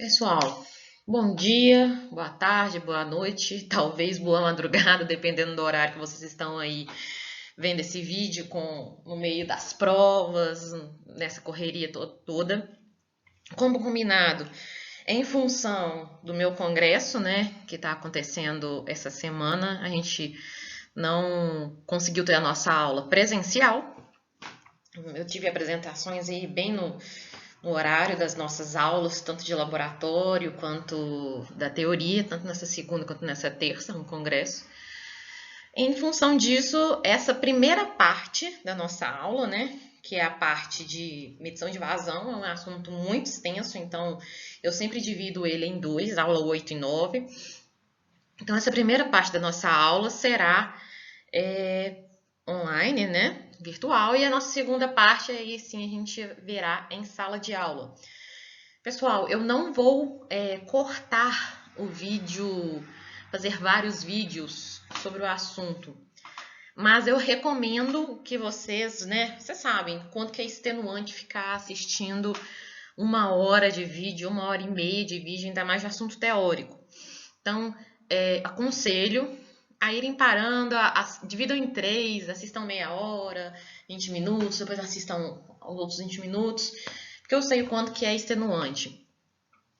Pessoal, bom dia, boa tarde, boa noite, talvez boa madrugada, dependendo do horário que vocês estão aí vendo esse vídeo no meio das provas, nessa correria toda. Como combinado, em função do meu congresso, né, que está acontecendo essa semana, a gente não conseguiu ter a nossa aula presencial. Eu tive apresentações aí bem no horário das nossas aulas, tanto de laboratório quanto da teoria, tanto nessa segunda quanto nessa terça, no congresso. Em função disso, essa primeira parte da nossa aula, né, que é a parte de medição de vazão, é um assunto muito extenso, então eu sempre divido ele em dois, aula 8 e 9. Então, essa primeira parte da nossa aula será online, né, virtual, e a nossa segunda parte, aí sim, a gente verá em sala de aula. Pessoal, eu não vou cortar o vídeo, fazer vários vídeos sobre o assunto, mas eu recomendo que vocês, né, vocês sabem quanto que é extenuante ficar assistindo 1 hora de vídeo, 1 hora e meia de vídeo, ainda mais de assunto teórico. Então, aconselho a irem parando, dividam em 3, assistam meia hora, 20 minutos, depois assistam aos outros 20 minutos, porque eu sei o quanto que é extenuante.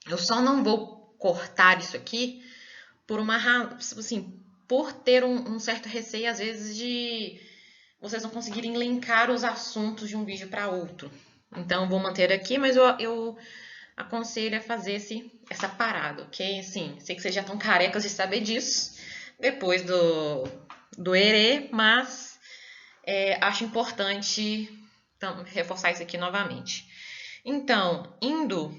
Eu só não vou cortar isso aqui por por ter um certo receio, às vezes, de vocês não conseguirem linkar os assuntos de um vídeo para outro. Então, eu vou manter aqui, mas eu aconselho a fazer essa parada, ok? Assim, sei que vocês já estão carecas de saber disso, depois do ERE, mas acho importante reforçar isso aqui novamente. Então, indo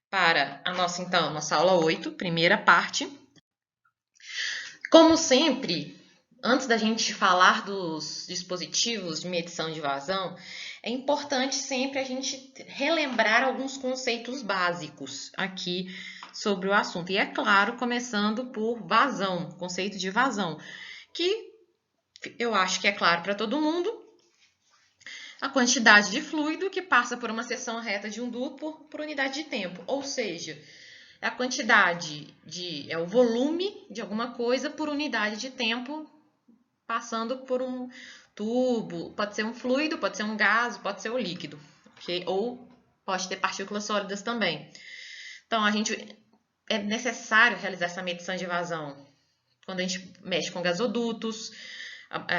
para a nossa aula 8, primeira parte. Como sempre, antes da gente falar dos dispositivos de medição de vazão, é importante sempre a gente relembrar alguns conceitos básicos aqui sobre o assunto. E é claro, começando por vazão, conceito de vazão, que eu acho que é claro para todo mundo. A quantidade de fluido que passa por uma seção reta de um duto por unidade de tempo, ou seja, a quantidade é o volume de alguma coisa por unidade de tempo passando por um tubo. Pode ser um fluido, pode ser um gás, pode ser o líquido, ok? Ou pode ter partículas sólidas também. Então, é necessário realizar essa medição de vazão quando a gente mexe com gasodutos,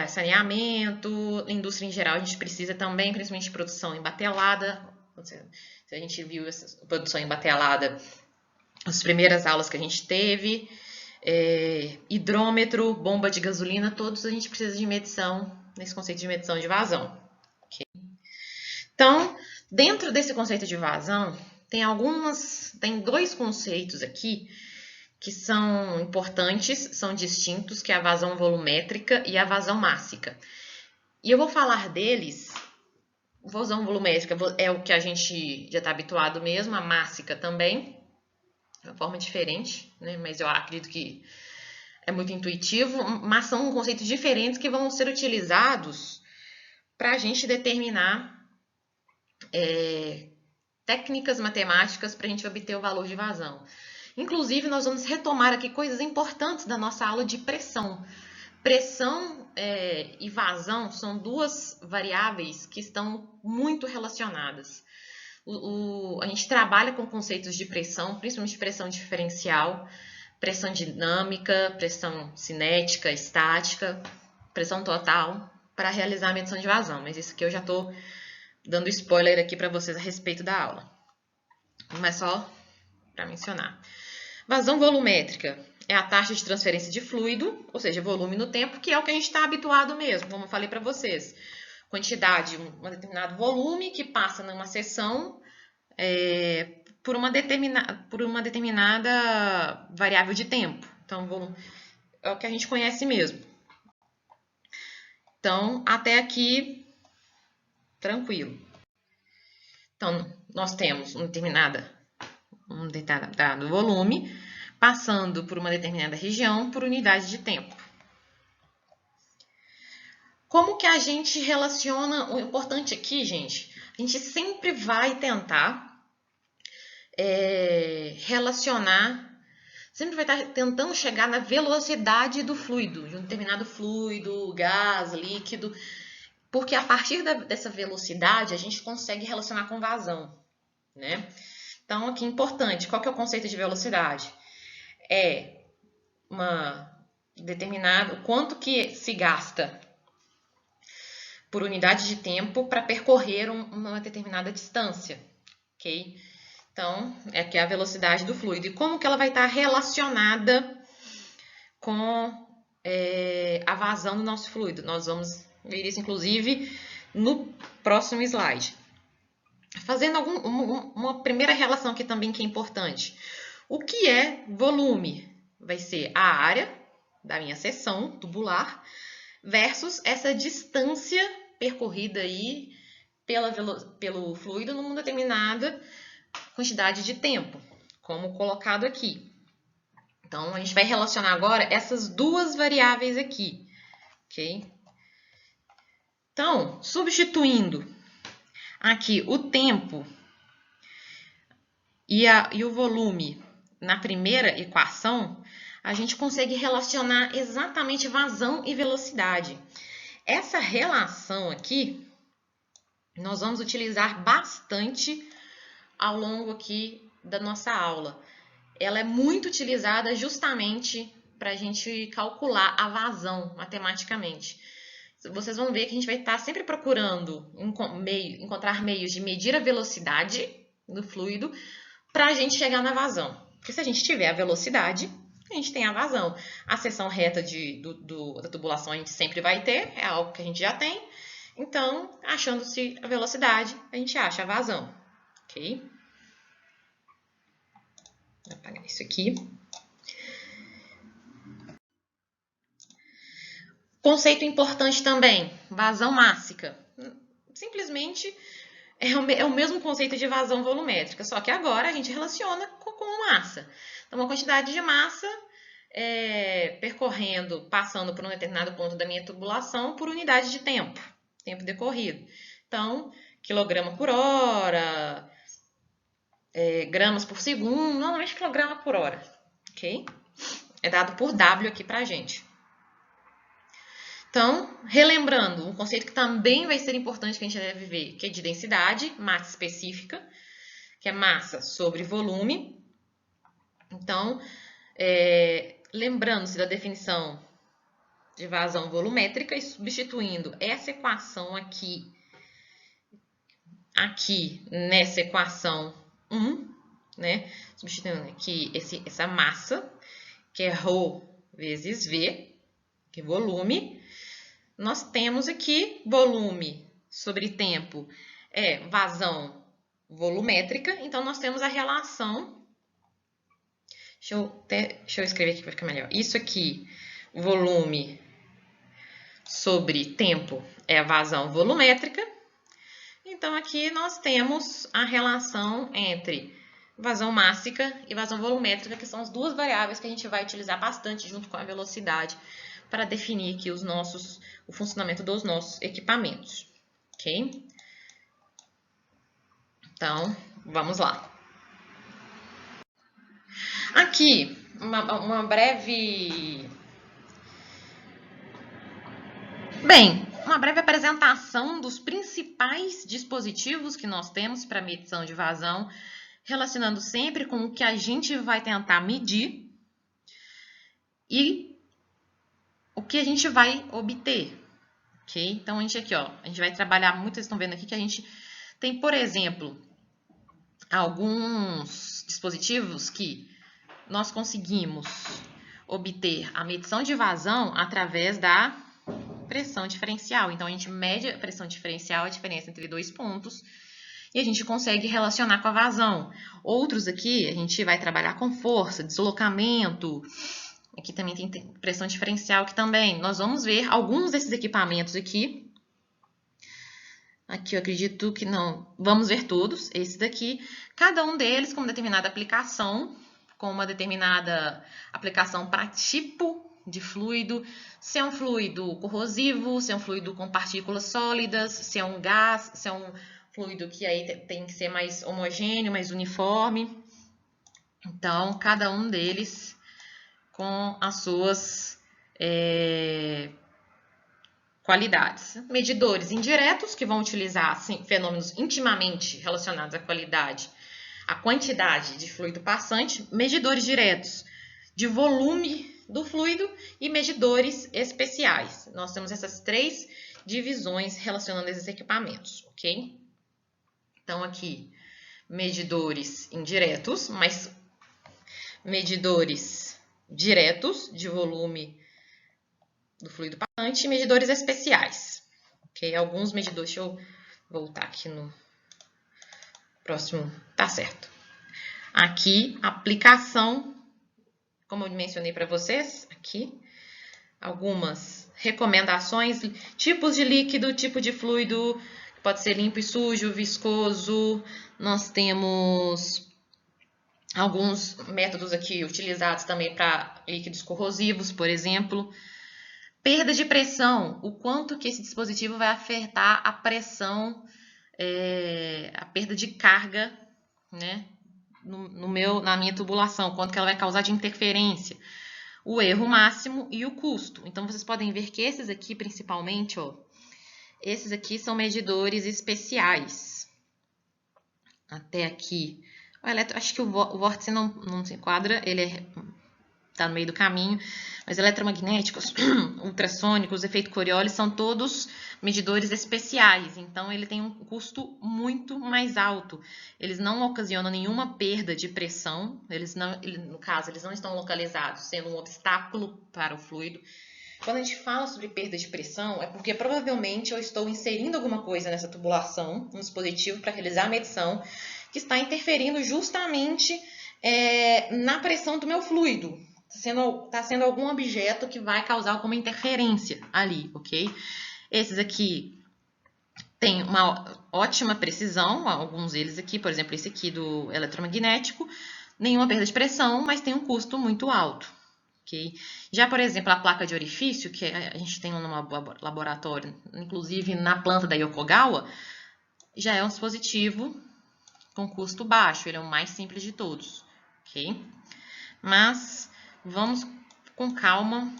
saneamento, indústria em geral, a gente precisa também, principalmente produção embatelada. Se a gente viu essa produção embatelada, as primeiras aulas que a gente teve, hidrômetro, bomba de gasolina, todos a gente precisa de medição, nesse conceito de medição de vazão. Okay? Então, dentro desse conceito de vazão, tem 2 conceitos aqui que são importantes, são distintos, que é a vazão volumétrica e a vazão mássica. E eu vou falar deles. Vazão volumétrica é o que a gente já está habituado mesmo, a mássica também, de uma forma diferente, né? Mas eu acredito que é muito intuitivo, mas são conceitos diferentes que vão ser utilizados para a gente determinar técnicas matemáticas para a gente obter o valor de vazão. Inclusive, nós vamos retomar aqui coisas importantes da nossa aula de pressão. Pressão e vazão são 2 variáveis que estão muito relacionadas. A gente trabalha com conceitos de pressão, principalmente pressão diferencial, pressão dinâmica, pressão cinética, estática, pressão total, para realizar a medição de vazão. Mas isso aqui eu já estou dando spoiler aqui para vocês a respeito da aula. Mas só para mencionar. Vazão volumétrica é a taxa de transferência de fluido, ou seja, volume no tempo, que é o que a gente está habituado mesmo, como eu falei para vocês. Quantidade, um determinado volume que passa numa seção por uma determinada variável de tempo. Então, volume é o que a gente conhece mesmo. Então, até aqui, tranquilo. Então, nós temos um determinado volume passando por uma determinada região por unidade de tempo. Como que a gente relaciona? O importante aqui, gente, a gente sempre vai tentar relacionar, sempre vai estar tentando chegar na velocidade do fluido, de um determinado fluido, gás, líquido, porque a partir dessa velocidade a gente consegue relacionar com vazão, né? Então, aqui importante, qual que é o conceito de velocidade? É determinado quanto que se gasta por unidade de tempo para percorrer uma determinada distância, ok? Então, é que é a velocidade do fluido. E como que ela vai estar relacionada com a vazão do nosso fluido? Nós vamos ver isso, inclusive, no próximo slide. Fazendo uma primeira relação aqui também que é importante. O que é volume? Vai ser a área da minha seção tubular versus essa distância percorrida aí pelo fluido numa determinada quantidade de tempo, como colocado aqui. Então, a gente vai relacionar agora essas duas variáveis aqui, ok? Então, substituindo aqui o tempo e o volume na primeira equação, a gente consegue relacionar exatamente vazão e velocidade. Essa relação aqui, nós vamos utilizar bastante ao longo aqui da nossa aula. Ela é muito utilizada justamente para a gente calcular a vazão matematicamente. Vocês vão ver que a gente vai estar sempre procurando encontrar meios de medir a velocidade do fluido para a gente chegar na vazão. Porque se a gente tiver a velocidade, a gente tem a vazão. A seção reta da tubulação a gente sempre vai ter, é algo que a gente já tem. Então, achando-se a velocidade, a gente acha a vazão. Ok? Vou apagar isso aqui. Conceito importante também, vazão mássica. Simplesmente é o mesmo conceito de vazão volumétrica, só que agora a gente relaciona com massa. Então, uma quantidade de massa passando por um determinado ponto da minha tubulação por unidade de tempo decorrido. Então, quilograma por hora, gramas por segundo, normalmente quilograma por hora, ok? É dado por W aqui pra gente. Então, relembrando, um conceito que também vai ser importante que a gente deve ver, que é de densidade, massa específica, que é massa sobre volume. Então, lembrando-se da definição de vazão volumétrica e substituindo essa equação aqui nessa equação 1, né? Substituindo aqui essa massa, que é ρ vezes V, que é volume. Nós temos aqui volume sobre tempo é vazão volumétrica, então nós temos a relação. Deixa eu escrever aqui para ficar melhor. Isso aqui, volume sobre tempo é a vazão volumétrica. Então aqui nós temos a relação entre vazão mássica e vazão volumétrica, que são as duas variáveis que a gente vai utilizar bastante junto com a velocidade para definir aqui o funcionamento dos nossos equipamentos, ok? Então, vamos lá. Aqui, uma breve apresentação dos principais dispositivos que nós temos para medição de vazão, relacionando sempre com o que a gente vai tentar medir e o que a gente vai obter, ok? Então, a gente vai trabalhar muito, vocês estão vendo aqui que a gente tem, por exemplo, alguns dispositivos que nós conseguimos obter a medição de vazão através da pressão diferencial. Então, a gente mede a pressão diferencial, a diferença entre dois pontos, e a gente consegue relacionar com a vazão. Outros aqui, a gente vai trabalhar com força, deslocamento. Aqui também tem pressão diferencial, que também nós vamos ver alguns desses equipamentos aqui. Aqui eu acredito que não. Vamos ver todos, esse daqui. Cada um deles com uma determinada aplicação, com uma determinada aplicação para tipo de fluido, se é um fluido corrosivo, se é um fluido com partículas sólidas, se é um gás, se é um fluido que aí tem que ser mais homogêneo, mais uniforme. Então, cada um deles com as suas qualidades. Medidores indiretos, que vão utilizar assim, fenômenos intimamente relacionados à qualidade, à quantidade de fluido passante. Medidores diretos de volume do fluido e medidores especiais. Nós temos essas três divisões relacionando esses equipamentos, ok? Então, aqui, medidores indiretos, mas medidores diretos de volume do fluido passante e medidores especiais. Ok? Alguns medidores, deixa eu voltar aqui no próximo, tá certo. Aqui, aplicação, como eu mencionei para vocês, aqui, algumas recomendações, tipos de líquido, tipo de fluido, pode ser limpo e sujo, viscoso. Nós temos alguns métodos aqui utilizados também para líquidos corrosivos, por exemplo. Perda de pressão, o quanto que esse dispositivo vai afetar a pressão, a perda de carga, né, na minha tubulação, quanto que ela vai causar de interferência, o erro máximo e o custo. Então, vocês podem ver que esses aqui, principalmente, ó, esses aqui são medidores especiais. Até aqui. Acho que o vórtice não se enquadra, ele está no meio do caminho, mas eletromagnéticos, ultrassônicos, efeito Coriolis são todos medidores especiais, então ele tem um custo muito mais alto. Eles não ocasionam nenhuma perda de pressão, no caso, eles não estão localizados, sendo um obstáculo para o fluido. Quando a gente fala sobre perda de pressão, é porque provavelmente eu estou inserindo alguma coisa nessa tubulação, um dispositivo para realizar a medição, que está interferindo justamente na pressão do meu fluido. Está sendo algum objeto que vai causar alguma interferência ali, ok? Esses aqui têm uma ótima precisão, alguns deles aqui, por exemplo, esse aqui do eletromagnético, nenhuma perda de pressão, mas tem um custo muito alto. Okay? Já, por exemplo, a placa de orifício, que a gente tem no laboratório, inclusive na planta da Yokogawa, já é um dispositivo com custo baixo, ele é o mais simples de todos, ok? Mas vamos com calma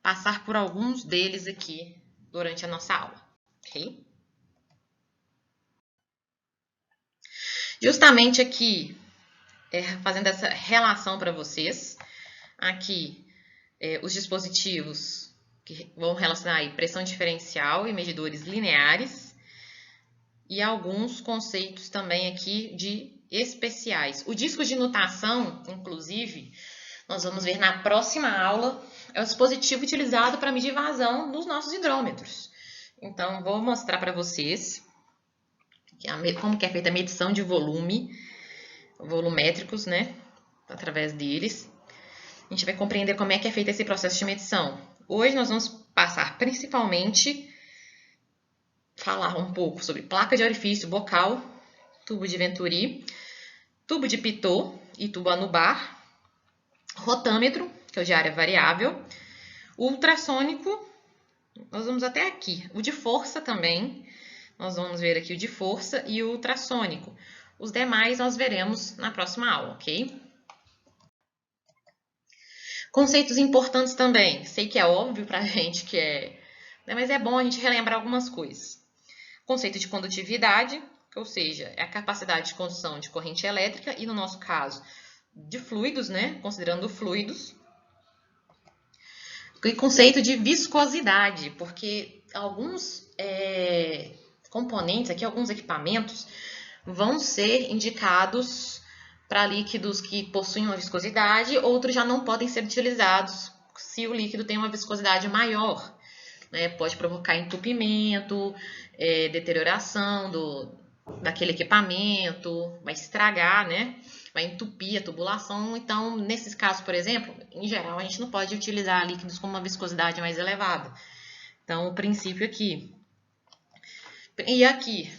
passar por alguns deles aqui durante a nossa aula, ok? Justamente aqui, fazendo essa relação para vocês, aqui os dispositivos que vão relacionar aí pressão diferencial e medidores lineares e alguns conceitos também aqui de especiais. O disco de nutação, inclusive, nós vamos ver na próxima aula, é o dispositivo utilizado para medir vazão dos nossos hidrômetros. Então, vou mostrar para vocês como que é feita a medição de volumétricos, né, através deles. A gente vai compreender como é que é feito esse processo de medição. Hoje nós vamos passar principalmente falar um pouco sobre placa de orifício bocal, tubo de Venturi, tubo de Pitot e tubo anubar, rotâmetro, que é o de área variável, ultrassônico, nós vamos até aqui, o de força também, nós vamos ver aqui o de força e o ultrassônico. Os demais nós veremos na próxima aula, ok? Conceitos importantes também, sei que é óbvio pra gente que mas é bom a gente relembrar algumas coisas. Conceito de condutividade, ou seja, é a capacidade de condução de corrente elétrica e, no nosso caso, de fluidos, né? Considerando fluidos. E conceito de viscosidade, porque alguns componentes aqui, alguns equipamentos, vão ser indicados para líquidos que possuem uma viscosidade, outros já não podem ser utilizados se o líquido tem uma viscosidade maior. Pode provocar entupimento, deterioração daquele equipamento, vai estragar, né? Vai entupir a tubulação. Então, nesses casos, por exemplo, em geral, a gente não pode utilizar líquidos com uma viscosidade mais elevada. Então, o princípio aqui. E aqui,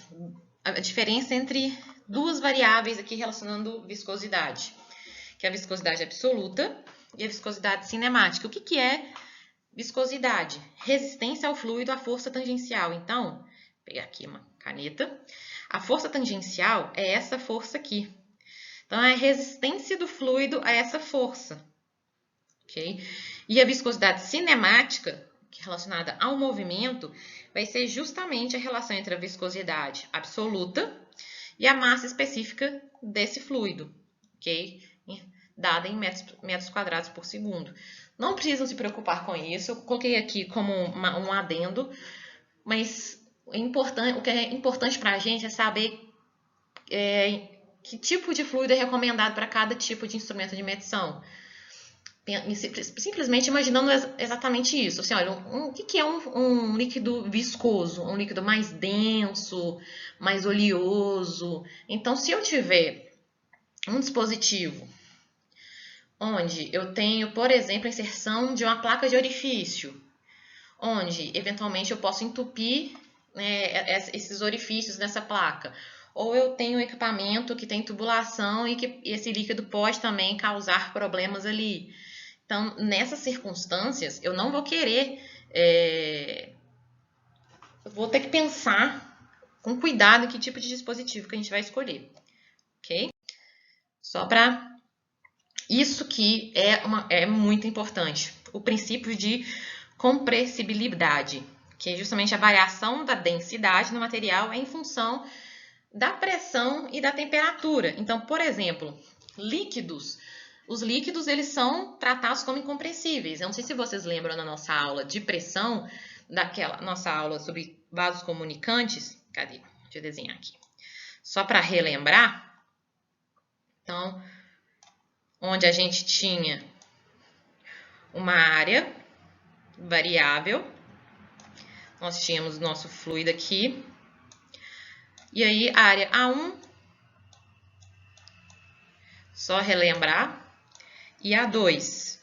a diferença entre duas variáveis aqui relacionando viscosidade, que é a viscosidade absoluta e a viscosidade cinemática. O que é viscosidade? Resistência ao fluido à força tangencial. Então, vou pegar aqui uma caneta. A força tangencial é essa força aqui. Então, é a resistência do fluido a essa força. Okay? E a viscosidade cinemática, que é relacionada ao movimento, vai ser justamente a relação entre a viscosidade absoluta e a massa específica desse fluido, ok? Dada em metros quadrados por segundo. Não precisam se preocupar com isso, eu coloquei aqui como um adendo, mas o que é importante para a gente é saber que tipo de fluido é recomendado para cada tipo de instrumento de medição. Simplesmente imaginando exatamente isso. Assim, olha, o que é um líquido viscoso? Um líquido mais denso, mais oleoso. Então, se eu tiver um dispositivo onde eu tenho, por exemplo, a inserção de uma placa de orifício, onde eventualmente eu posso entupir, né, esses orifícios nessa placa, ou eu tenho um equipamento que tem tubulação e que esse líquido pode também causar problemas ali. Então, nessas circunstâncias, eu não vou querer, eu vou ter que pensar com cuidado que tipo de dispositivo que a gente vai escolher, ok? Só para isso que é muito importante, o princípio de compressibilidade, que é justamente a variação da densidade no material em função da pressão e da temperatura. Então, por exemplo, os líquidos eles são tratados como incompressíveis. Eu não sei se vocês lembram na nossa aula de pressão, daquela nossa aula sobre vasos comunicantes. Cadê? Deixa eu desenhar aqui. Só para relembrar. Então, onde a gente tinha uma área variável, nós tínhamos o nosso fluido aqui. E aí, a área A1, só relembrar. E A2,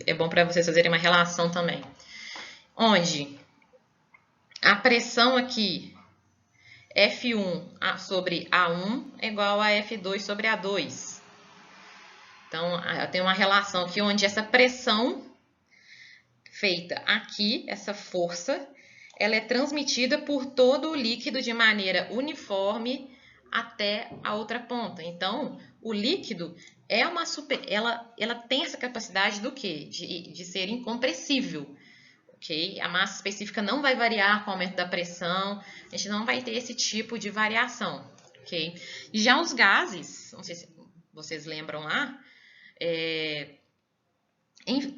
é bom para vocês fazerem uma relação também. Onde a pressão aqui, F1 sobre A1 é igual a F2 sobre A2. Então, eu tenho uma relação aqui onde essa pressão feita aqui, essa força, ela é transmitida por todo o líquido de maneira uniforme até a outra ponta. Então, o líquido ela tem essa capacidade do quê? De ser incompressível. Okay? A massa específica não vai variar com o aumento da pressão, a gente não vai ter esse tipo de variação. Okay? E já os gases, não sei se vocês lembram lá,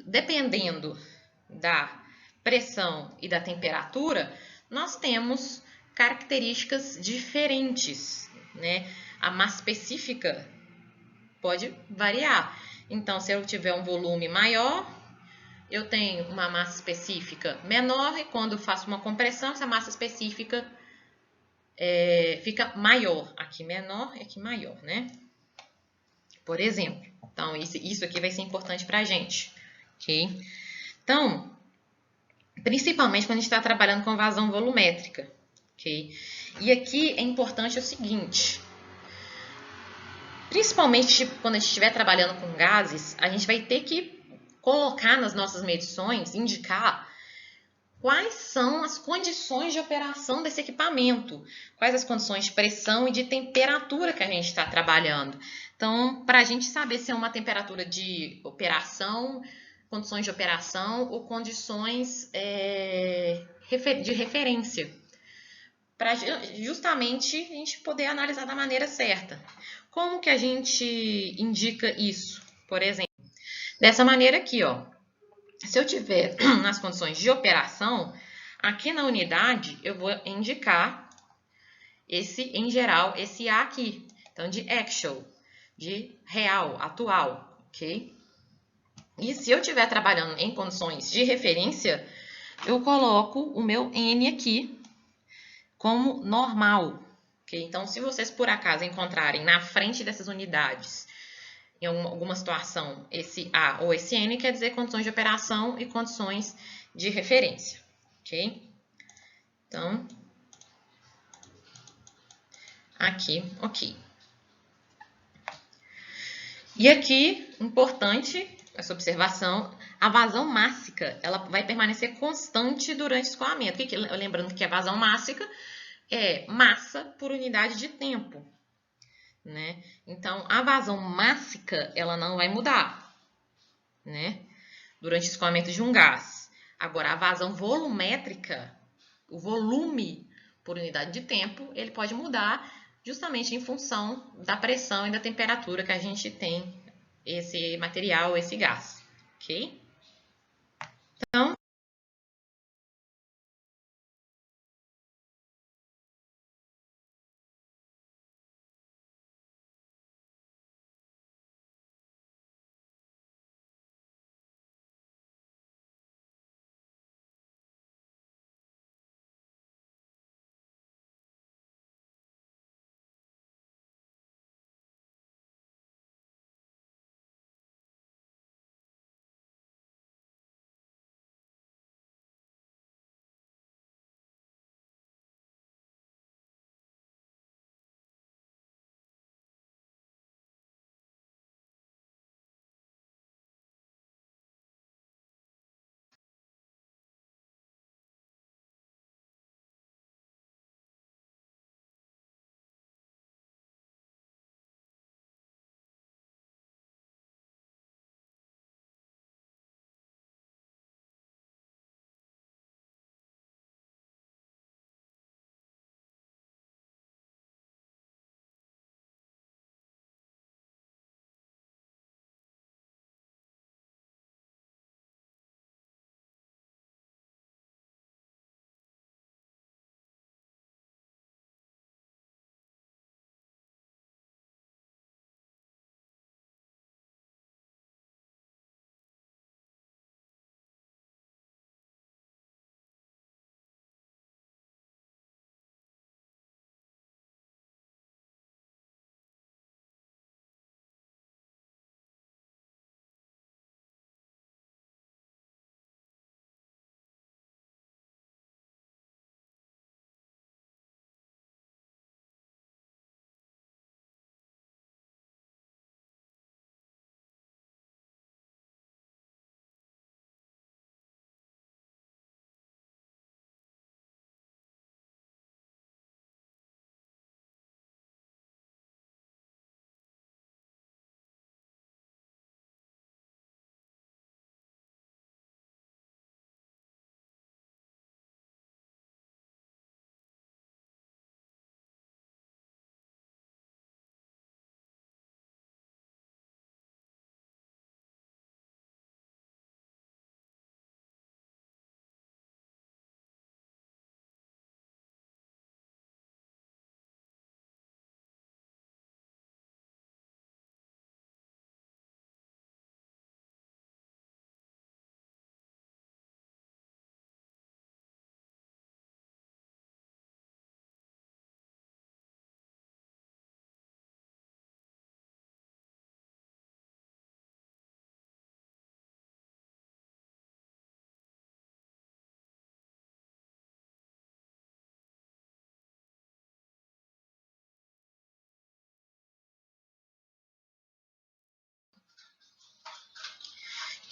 dependendo da pressão e da temperatura, nós temos características diferentes, né? A massa específica pode variar. Então, se eu tiver um volume maior, eu tenho uma massa específica menor, e quando eu faço uma compressão, essa massa específica fica maior. Aqui menor e aqui maior, né? Por exemplo. Então, isso aqui vai ser importante para a gente. Ok? Então, principalmente quando a gente está trabalhando com vazão volumétrica. Ok? E aqui é importante o seguinte. Principalmente quando a gente estiver trabalhando com gases, a gente vai ter que colocar nas nossas medições, indicar quais são as condições de operação desse equipamento, quais as condições de pressão e de temperatura que a gente está trabalhando. Então, para a gente saber se é uma temperatura de operação, condições de operação ou condições de referência, para justamente a gente poder analisar da maneira certa. Como que a gente indica isso? Por exemplo, dessa maneira aqui, ó. Se eu tiver nas condições de operação, aqui na unidade eu vou indicar em geral, esse A aqui. Então, de actual, de real, atual, ok? E se eu estiver trabalhando em condições de referência, eu coloco o meu N aqui como normal, ok? Então, se vocês por acaso encontrarem na frente dessas unidades, em alguma situação, esse A ou esse N quer dizer condições de operação e condições de referência, ok? Então, aqui, ok. E aqui, importante essa observação, a vazão mássica, ela vai permanecer constante durante o escoamento. Lembrando que a vazão mássica é massa por unidade de tempo, né? Então, a vazão mássica, ela não vai mudar, né? Durante o escoamento de um gás. Agora, a vazão volumétrica, o volume por unidade de tempo, ele pode mudar justamente em função da pressão e da temperatura que a gente tem esse material, esse gás, ok?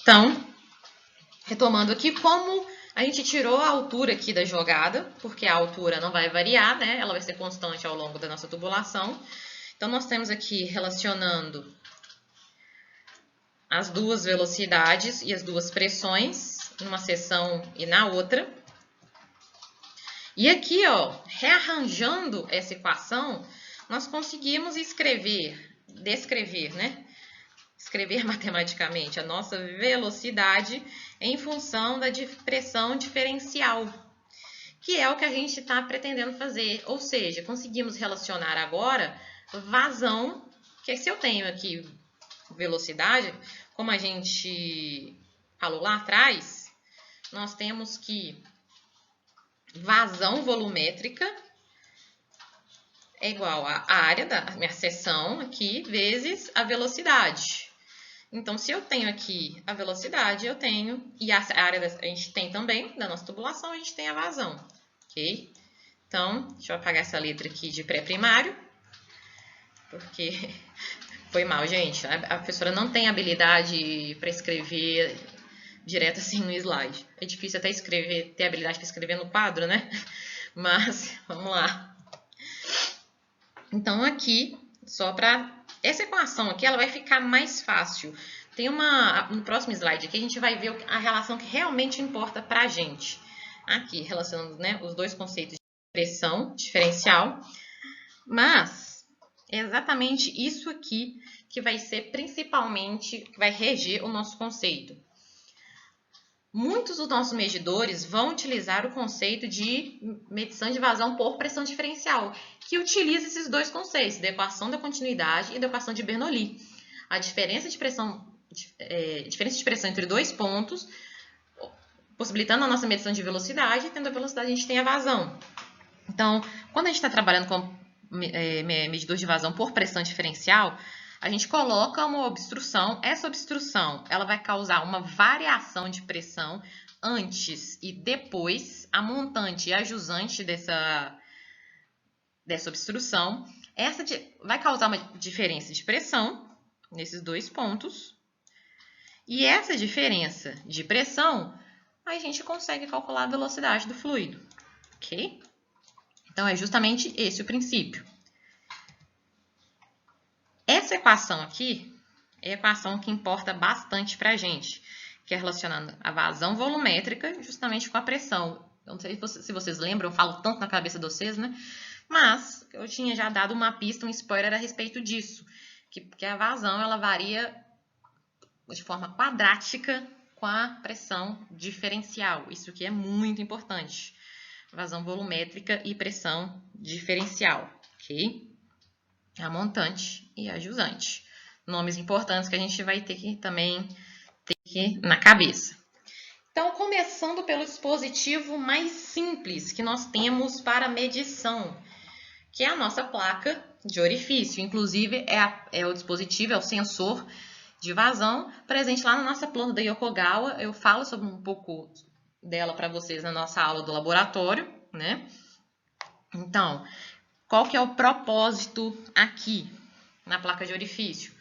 Então, retomando aqui, como a gente tirou a altura aqui da jogada, porque a altura não vai variar, né? Ela vai ser constante ao longo da nossa tubulação. Então, nós temos aqui relacionando as duas velocidades e as duas pressões, numa seção e na outra. E aqui, ó, rearranjando essa equação, nós conseguimos descrever, né? Escrever matematicamente a nossa velocidade em função da pressão diferencial, que é o que a gente está pretendendo fazer. Ou seja, conseguimos relacionar agora vazão, que se eu tenho aqui velocidade, como a gente falou lá atrás, nós temos que vazão volumétrica é igual a área da minha seção aqui vezes a velocidade. Então, se eu tenho aqui a velocidade, eu tenho, e a área a gente tem também, da nossa tubulação, a gente tem a vazão, ok? Então, deixa eu apagar essa letra aqui de pré-primário, porque foi mal, gente. A professora não tem habilidade para escrever direto assim no slide. É difícil até ter habilidade para escrever no quadro, né? Mas, vamos lá. Então, aqui, Só para essa equação aqui, ela vai ficar mais fácil. Tem no próximo slide aqui, a gente vai ver a relação que realmente importa para a gente. Aqui, relacionando, né, os dois conceitos de pressão diferencial. Mas é exatamente isso aqui que vai ser principalmente, que vai reger o nosso conceito. Muitos dos nossos medidores vão utilizar o conceito de medição de vazão por pressão diferencial, que utiliza esses dois conceitos, da equação da continuidade e da equação de Bernoulli. A diferença de pressão entre dois pontos, possibilitando a nossa medição de velocidade, e tendo a velocidade a gente tem a vazão. Então, quando a gente está trabalhando com medidor de vazão por pressão diferencial, a gente coloca uma obstrução. Essa obstrução ela vai causar uma variação de pressão antes e depois, a montante e a jusante dessa obstrução. Essa vai causar uma diferença de pressão nesses dois pontos. E essa diferença de pressão, a gente consegue calcular a velocidade do fluido, ok? Então, é justamente esse o princípio. Essa equação aqui é a equação que importa bastante para a gente, que é relacionando a vazão volumétrica justamente com a pressão. Eu não sei se vocês lembram, eu falo tanto na cabeça de vocês, né? Mas eu tinha já dado uma pista, um spoiler a respeito disso, que a vazão ela varia de forma quadrática com a pressão diferencial. Isso aqui é muito importante. Vazão volumétrica e pressão diferencial, ok? A montante e a jusante. Nomes importantes que a gente vai ter que também ter na cabeça. Então, começando pelo dispositivo mais simples que nós temos para medição, que é a nossa placa de orifício. Inclusive, é o dispositivo, é o sensor de vazão presente lá na nossa planta da Yokogawa. Eu falo sobre um pouco dela para vocês na nossa aula do laboratório, né? Então, qual que é o propósito aqui na placa de orifício?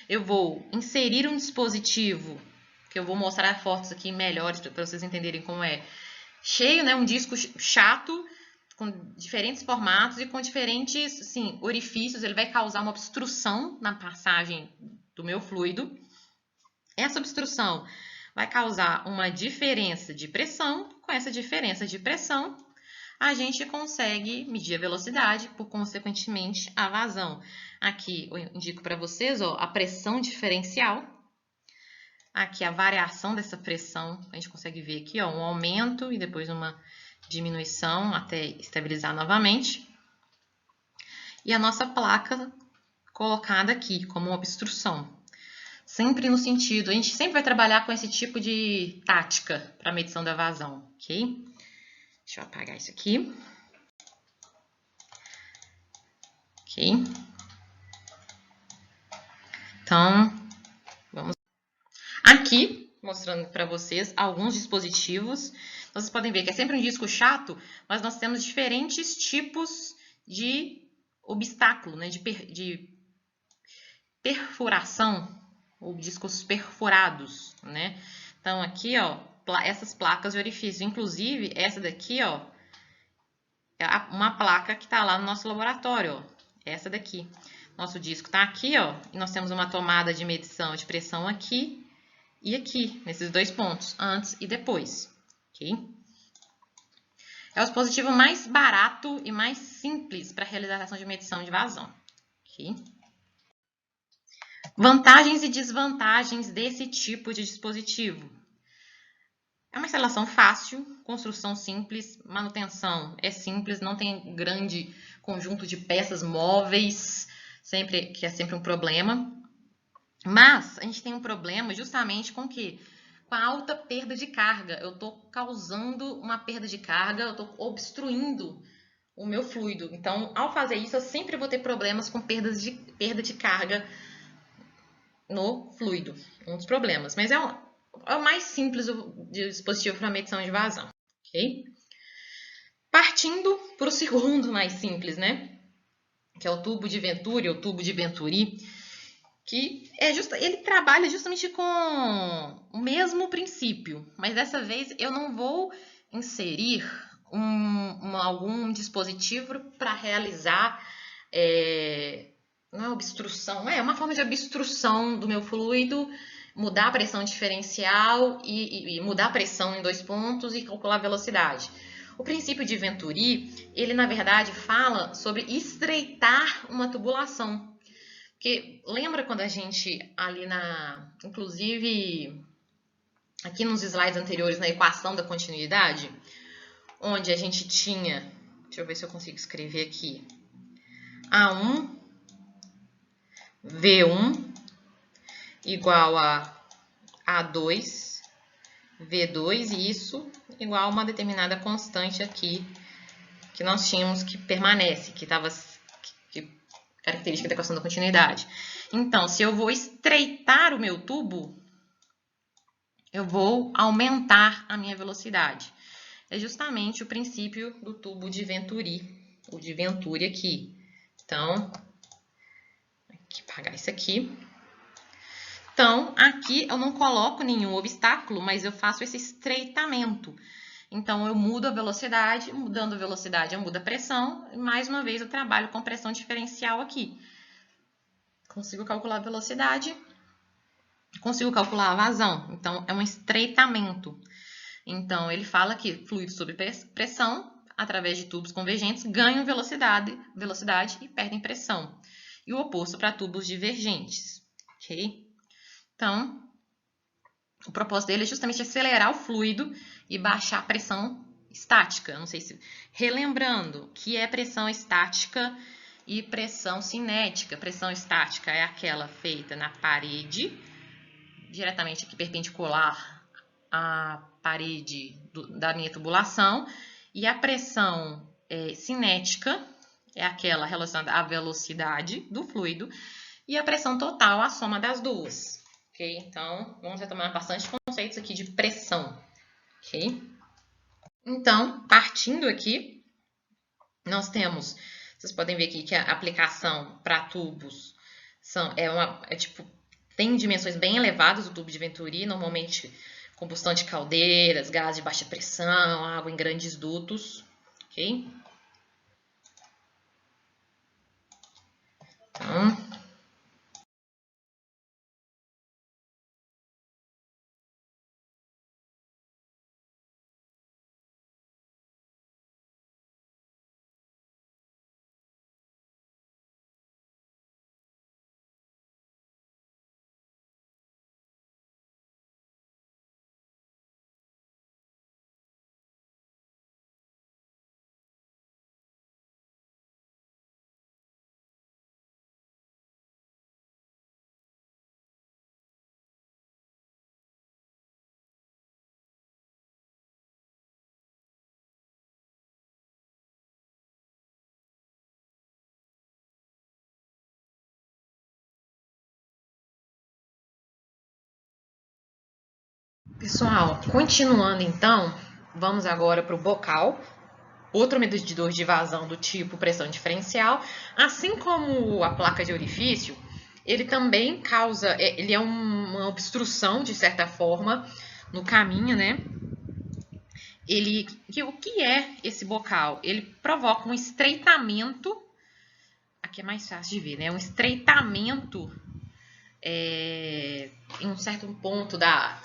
Eu vou inserir um dispositivo, que eu vou mostrar fotos aqui melhores para vocês entenderem como é. Cheio, né? Um disco chato, com diferentes formatos e com diferentes orifícios. Ele vai causar uma obstrução na passagem do meu fluido. Essa obstrução vai causar uma diferença de pressão. Com essa diferença de pressão, a gente consegue medir a velocidade, por consequentemente a vazão. Aqui eu indico para vocês a pressão diferencial. Aqui a variação dessa pressão, a gente consegue ver aqui um aumento e depois uma diminuição até estabilizar novamente. E a nossa placa colocada aqui como uma obstrução. Sempre no sentido, a gente sempre vai trabalhar com esse tipo de tática para medição da vazão, ok? Deixa eu apagar isso aqui. Ok. Então, vamos aqui, mostrando para vocês alguns dispositivos. Vocês podem ver que é sempre um disco chato, mas nós temos diferentes tipos de obstáculo, né? De perfuração, ou discos perfurados, né? Então, aqui, essas placas de orifício. Inclusive, essa daqui, é uma placa que está lá no nosso laboratório, essa daqui. Nosso disco está aqui, e nós temos uma tomada de medição de pressão aqui e aqui, nesses dois pontos, antes e depois, ok? É o dispositivo mais barato e mais simples para a realização de medição de vazão, ok? Vantagens e desvantagens desse tipo de dispositivo. É uma instalação fácil, construção simples, manutenção é simples, não tem grande conjunto de peças móveis, que é sempre um problema. Mas a gente tem um problema justamente com o quê? Com a alta perda de carga. Eu estou causando uma perda de carga, eu estou obstruindo o meu fluido. Então, ao fazer isso, eu sempre vou ter problemas com perda de carga no fluido. Um dos problemas. Mas é o mais simples de dispositivo para medição de vazão. Ok? Partindo para o segundo mais simples, né? Que é o tubo de Venturi, ou tubo de Venturi, que ele trabalha justamente com o mesmo princípio, mas dessa vez eu não vou inserir algum dispositivo para realizar não é obstrução, é uma forma de obstrução do meu fluido, mudar a pressão diferencial e mudar a pressão em 2 pontos e calcular a velocidade. O princípio de Venturi, ele na verdade fala sobre estreitar uma tubulação. Porque lembra quando a gente ali inclusive aqui nos slides anteriores na equação da continuidade, onde a gente tinha, deixa eu ver se eu consigo escrever aqui, A1 V1 igual a A2 V2 e isso igual a uma determinada constante aqui que nós tínhamos que permanece, que estava característica da equação da continuidade. Então, se eu vou estreitar o meu tubo, eu vou aumentar a minha velocidade. É justamente o princípio do tubo de Venturi, o de Venturi aqui. Então, aqui, apagar isso aqui. Então, aqui eu não coloco nenhum obstáculo, mas eu faço esse estreitamento. Então, eu mudo a velocidade, mudando a velocidade eu mudo a pressão, e mais uma vez eu trabalho com pressão diferencial aqui. Consigo calcular a velocidade, consigo calcular a vazão. Então, é um estreitamento. Então, ele fala que fluidos sob pressão, através de tubos convergentes, ganham velocidade e perdem pressão. E o oposto para tubos divergentes. Ok? Então, o propósito dele é justamente acelerar o fluido e baixar a pressão estática. Não sei se... Relembrando que é pressão estática e pressão cinética. Pressão estática é aquela feita na parede, diretamente aqui perpendicular à parede da minha tubulação. E a pressão cinética é aquela relacionada à velocidade do fluido. E a pressão total, a soma das duas. Ok? Então, vamos retomar bastante conceitos aqui de pressão. Ok? Então, partindo aqui, nós temos, vocês podem ver aqui que a aplicação para tubos tem dimensões bem elevadas o tubo de Venturi, normalmente combustão de caldeiras, gás de baixa pressão, água em grandes dutos. Ok? Então, pessoal, continuando então, vamos agora para o bocal, outro medidor de vazão do tipo pressão diferencial. Assim como a placa de orifício, ele também causa, ele é uma obstrução de certa forma no caminho, né? O que é esse bocal? Ele provoca um estreitamento, aqui é mais fácil de ver, né? Um estreitamento em um certo ponto da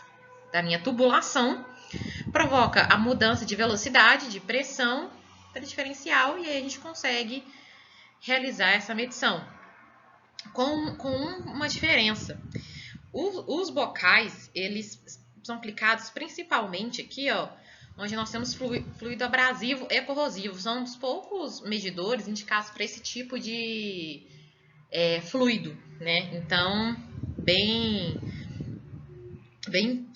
minha tubulação, provoca a mudança de velocidade, de pressão pelo diferencial, e aí a gente consegue realizar essa medição. Com uma diferença. Os bocais, eles são aplicados principalmente aqui, ó, onde nós temos fluido abrasivo e corrosivo. São os poucos medidores indicados para esse tipo de fluido, né? Então, bem,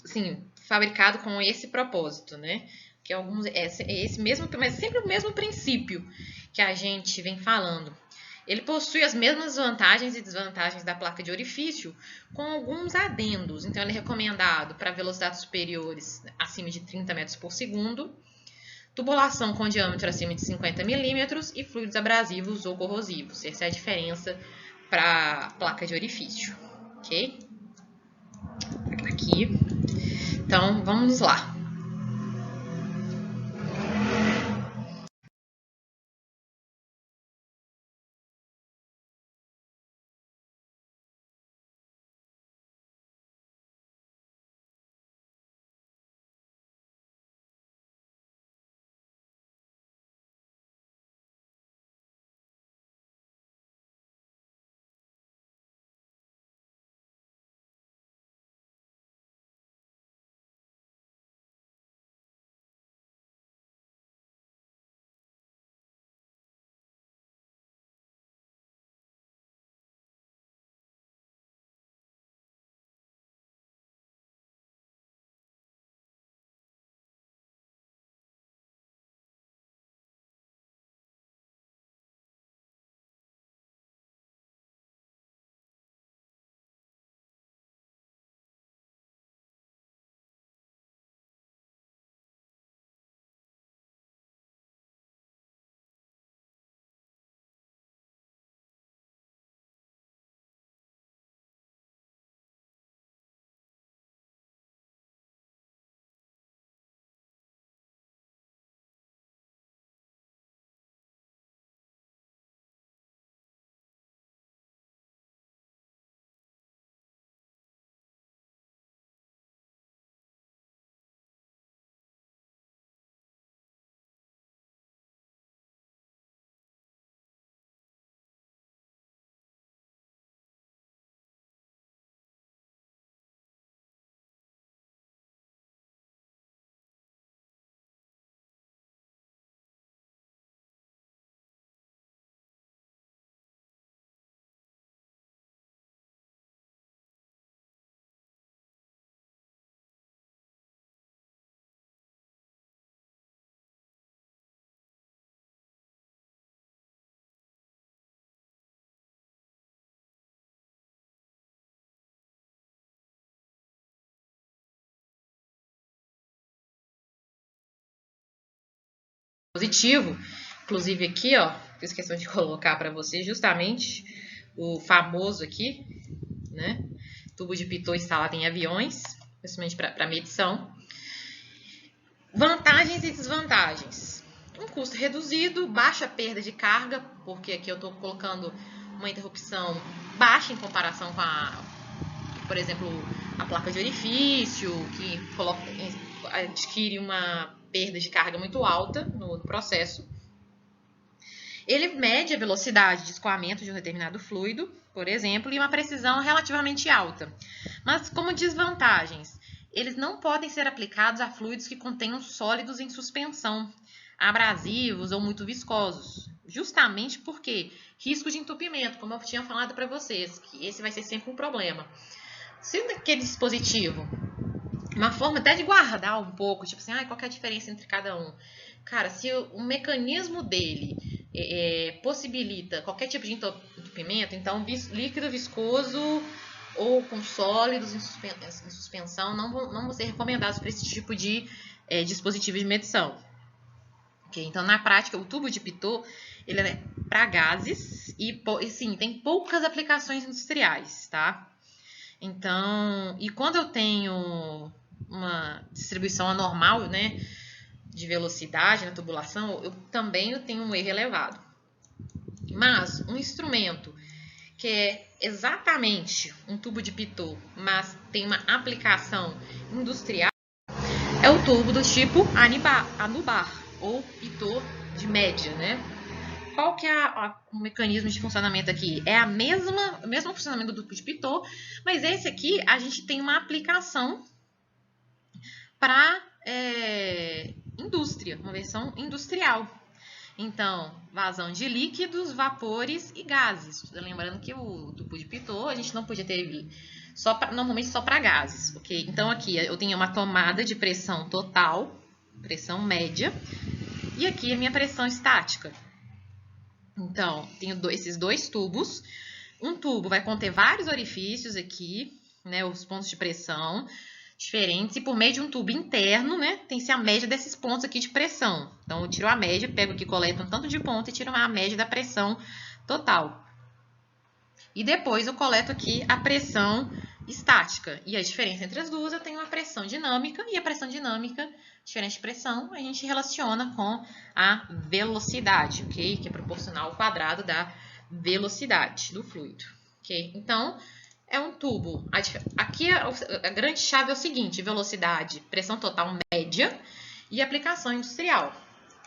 assim, fabricado com esse propósito, né? Que esse mesmo, mas sempre o mesmo princípio que a gente vem falando. Ele possui as mesmas vantagens e desvantagens da placa de orifício, com alguns adendos. Então, ele é recomendado para velocidades superiores acima de 30 metros por segundo, tubulação com diâmetro acima de 50 milímetros e fluidos abrasivos ou corrosivos. Essa é a diferença para a placa de orifício. Ok? Aqui. Então, vamos lá. dispositivo. Inclusive aqui, ó, fiz questão de colocar para você justamente o famoso aqui, né? Tubo de pitot instalado em aviões, principalmente para medição. Vantagens e desvantagens. Um custo reduzido, baixa perda de carga, porque aqui eu estou colocando uma interrupção baixa em comparação com por exemplo, a placa de orifício, que adquire uma perda de carga muito alta no processo. Ele mede a velocidade de escoamento de um determinado fluido, por exemplo, e uma precisão relativamente alta. Mas como desvantagens, eles não podem ser aplicados a fluidos que contenham sólidos em suspensão, abrasivos ou muito viscosos, justamente porque risco de entupimento, como eu tinha falado para vocês, que esse vai ser sempre um problema. Se aquele dispositivo, uma forma até de guardar um pouco, tipo assim, qual que é a diferença entre cada um? Cara, se o mecanismo dele possibilita qualquer tipo de entupimento, então líquido viscoso ou com sólidos em suspensão não vão ser recomendados para esse tipo de dispositivo de medição. Okay? Então, na prática, o tubo de pitot ele é para gases e sim, tem poucas aplicações industriais, tá? Então, e quando eu tenho uma distribuição anormal, né, de velocidade na tubulação, eu tenho um erro elevado. Mas um instrumento que é exatamente um tubo de pitot, mas tem uma aplicação industrial, é o tubo do tipo anubar ou pitot de média, né? Qual que é o mecanismo de funcionamento aqui? É o mesmo funcionamento do tubo de pitot, mas esse aqui a gente tem uma aplicação para indústria, uma versão industrial. Então, vazão de líquidos, vapores e gases. Lembrando que o tubo de pitot a gente não podia ter normalmente só para gases, ok? Então aqui eu tenho uma tomada de pressão total, pressão média, e aqui a minha pressão estática. Então, tenho esses dois tubos. Um tubo vai conter vários orifícios aqui, né, os pontos de pressão diferentes, e por meio de um tubo interno, né, tem-se a média desses pontos aqui de pressão. Então, eu tiro a média, pego aqui, coleto um tanto de ponto e tiro a média da pressão total. E depois eu coleto aqui a pressão estática. E a diferença entre as duas, eu tenho a pressão dinâmica, e a pressão dinâmica, diferente de pressão, a gente relaciona com a velocidade, ok? Que é proporcional ao quadrado da velocidade do fluido, ok? Então, é um tubo. Aqui a grande chave é o seguinte: velocidade, pressão total média e aplicação industrial.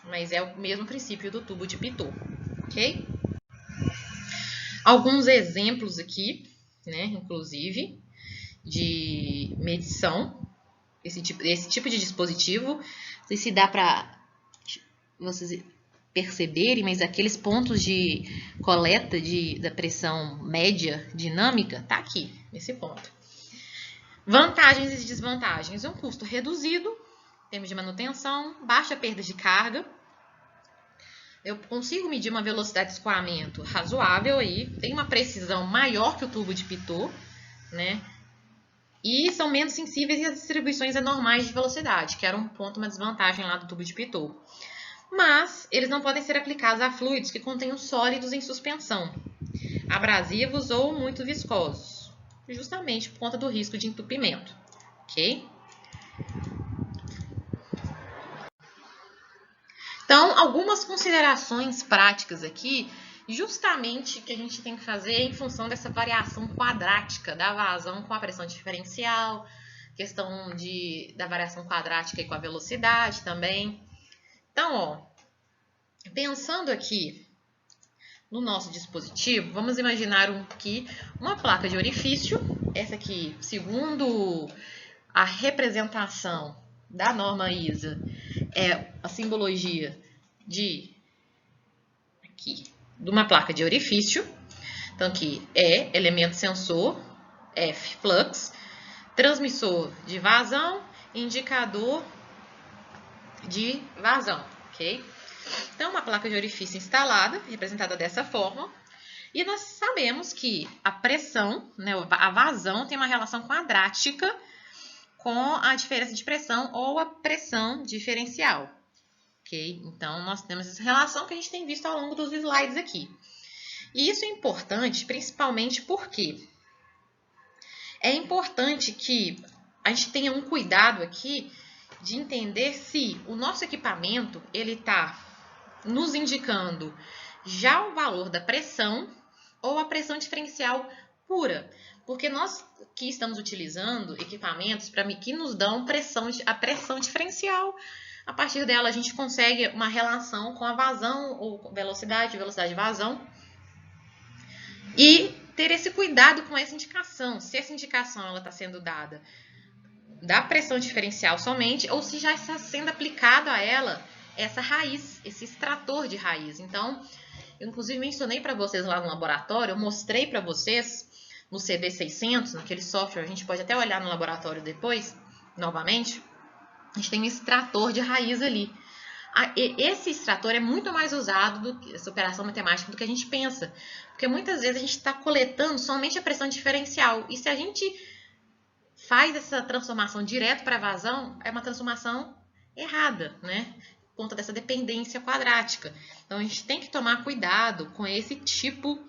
Mas é o mesmo princípio do tubo de pitot, ok? Alguns exemplos aqui, né, inclusive, de medição, esse tipo de dispositivo. Não sei se dá para vocês perceberem, mas aqueles pontos de coleta da pressão média dinâmica tá aqui, nesse ponto. Vantagens e desvantagens: um custo reduzido, em termos de manutenção, baixa perda de carga. Eu consigo medir uma velocidade de escoamento razoável aí, tem uma precisão maior que o tubo de pitot, né? E são menos sensíveis às distribuições anormais de velocidade, que era um ponto, uma desvantagem lá do tubo de pitot. Mas eles não podem ser aplicados a fluidos que contenham sólidos em suspensão, abrasivos ou muito viscosos, justamente por conta do risco de entupimento, ok? Então, algumas considerações práticas aqui, justamente que a gente tem que fazer em função dessa variação quadrática da vazão com a pressão diferencial, questão da variação quadrática com a velocidade também. Então, ó, pensando aqui no nosso dispositivo, vamos imaginar aqui uma placa de orifício. Essa aqui, segundo a representação da norma ISA, é a simbologia de uma placa de orifício. Então, aqui é elemento sensor, F, flux, transmissor de vazão, indicador de vazão, ok? Então, uma placa de orifício instalada, representada dessa forma, e nós sabemos que a pressão, né, a vazão tem uma relação quadrática com a diferença de pressão ou a pressão diferencial. ok? Então, nós temos essa relação que a gente tem visto ao longo dos slides aqui. E isso é importante, principalmente porque é importante que a gente tenha um cuidado aqui de entender se o nosso equipamento ele está nos indicando já o valor da pressão ou a pressão diferencial pura. Porque nós que estamos utilizando equipamentos que nos dão a pressão diferencial. A partir dela, a gente consegue uma relação com a vazão ou velocidade de vazão. E ter esse cuidado com essa indicação. Se essa indicação está sendo dada da pressão diferencial somente, ou se já está sendo aplicado a ela essa raiz, esse extrator de raiz. Então, eu inclusive mencionei para vocês lá no laboratório, eu mostrei para vocês no CV600, naquele software, a gente pode até olhar no laboratório depois, novamente, a gente tem um extrator de raiz ali. Esse extrator é muito mais usado essa operação matemática do que a gente pensa, porque muitas vezes a gente está coletando somente a pressão diferencial, e se a gente faz essa transformação direto para a vazão, é uma transformação errada, né? Por conta dessa dependência quadrática. Então, a gente tem que tomar cuidado com esse tipo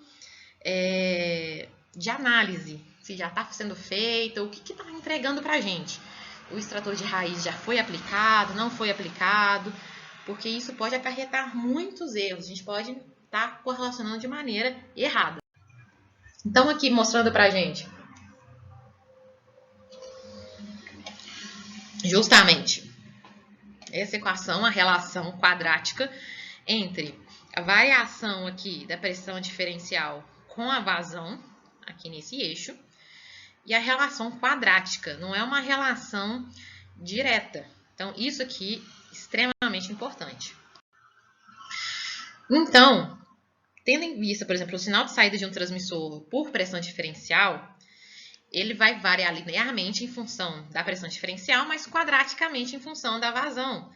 de análise. Se já está sendo feita, o que está entregando para a gente. O extrator de raiz já foi aplicado, não foi aplicado, porque isso pode acarretar muitos erros. A gente pode estar correlacionando de maneira errada. Então, aqui mostrando para a gente justamente essa equação, a relação quadrática entre a variação aqui da pressão diferencial com a vazão, aqui nesse eixo, e a relação quadrática, não é uma relação direta. Então, isso aqui é extremamente importante. Então, tendo em vista, por exemplo, o sinal de saída de um transmissor por pressão diferencial, ele vai variar linearmente em função da pressão diferencial, mas quadraticamente em função da vazão.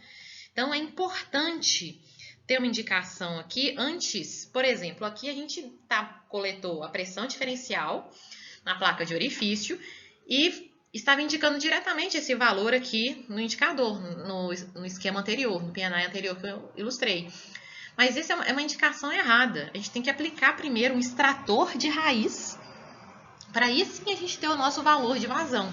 Então, é importante ter uma indicação aqui antes. Por exemplo, aqui a gente coletou a pressão diferencial na placa de orifício e estava indicando diretamente esse valor aqui no indicador, no esquema anterior, no PNI anterior que eu ilustrei. Mas essa é uma indicação errada. A gente tem que aplicar primeiro um extrator de raiz, para aí sim a gente ter o nosso valor de vazão.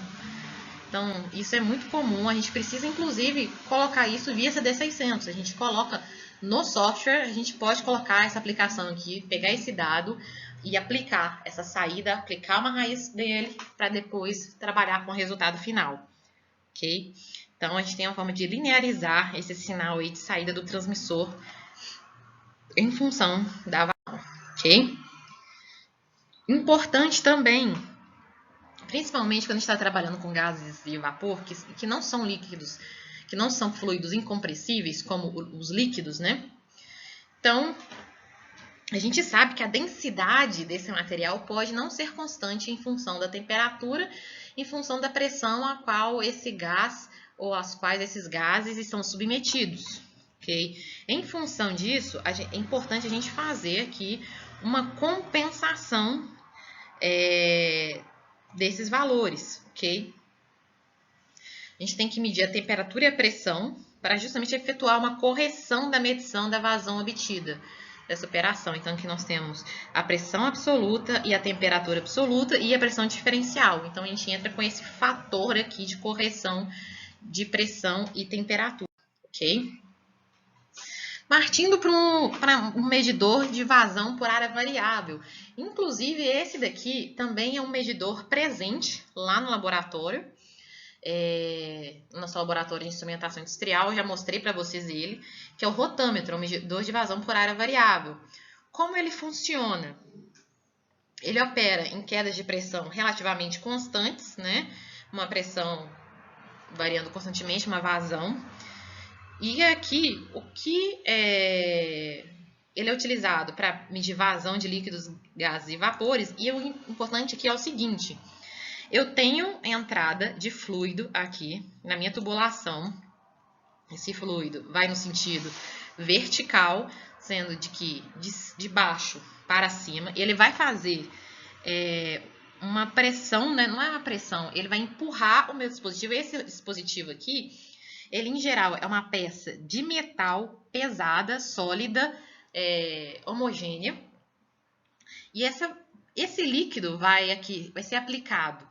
Então, isso é muito comum. A gente precisa, inclusive, colocar isso via CD600. A gente coloca no software, a gente pode colocar essa aplicação aqui, pegar esse dado e aplicar essa saída, aplicar uma raiz dele, para depois trabalhar com o resultado final. Ok? Então, a gente tem uma forma de linearizar esse sinal aí de saída do transmissor em função da vazão. Ok? Importante também, principalmente quando a gente está trabalhando com gases de vapor, que não são líquidos, que não são fluidos incompressíveis, como os líquidos, né? Então, a gente sabe que a densidade desse material pode não ser constante em função da temperatura, em função da pressão a qual esse gás ou às quais esses gases estão submetidos. Okay? Em função disso, é importante a gente fazer aqui uma compensação desses valores, ok? A gente tem que medir a temperatura e a pressão para justamente efetuar uma correção da medição da vazão obtida dessa operação. Então, aqui nós temos a pressão absoluta e a temperatura absoluta e a pressão diferencial. Então, a gente entra com esse fator aqui de correção de pressão e temperatura, ok? Partindo para um medidor de vazão por área variável. Inclusive, esse daqui também é um medidor presente lá no laboratório. No nosso laboratório de instrumentação industrial, eu já mostrei para vocês ele, que é o rotâmetro, um medidor de vazão por área variável. Como ele funciona? Ele opera em quedas de pressão relativamente constantes, né? Uma pressão variando constantemente, uma vazão. E aqui, ele é utilizado para medir vazão de líquidos, gases e vapores. E o importante aqui é o seguinte: eu tenho entrada de fluido aqui na minha tubulação. Esse fluido vai no sentido vertical, sendo de baixo para cima. Ele vai fazer uma pressão, né? Não é uma pressão, ele vai empurrar o meu dispositivo. Esse dispositivo aqui, Ele, em geral, é uma peça de metal pesada, sólida, homogênea. E esse líquido vai ser aplicado.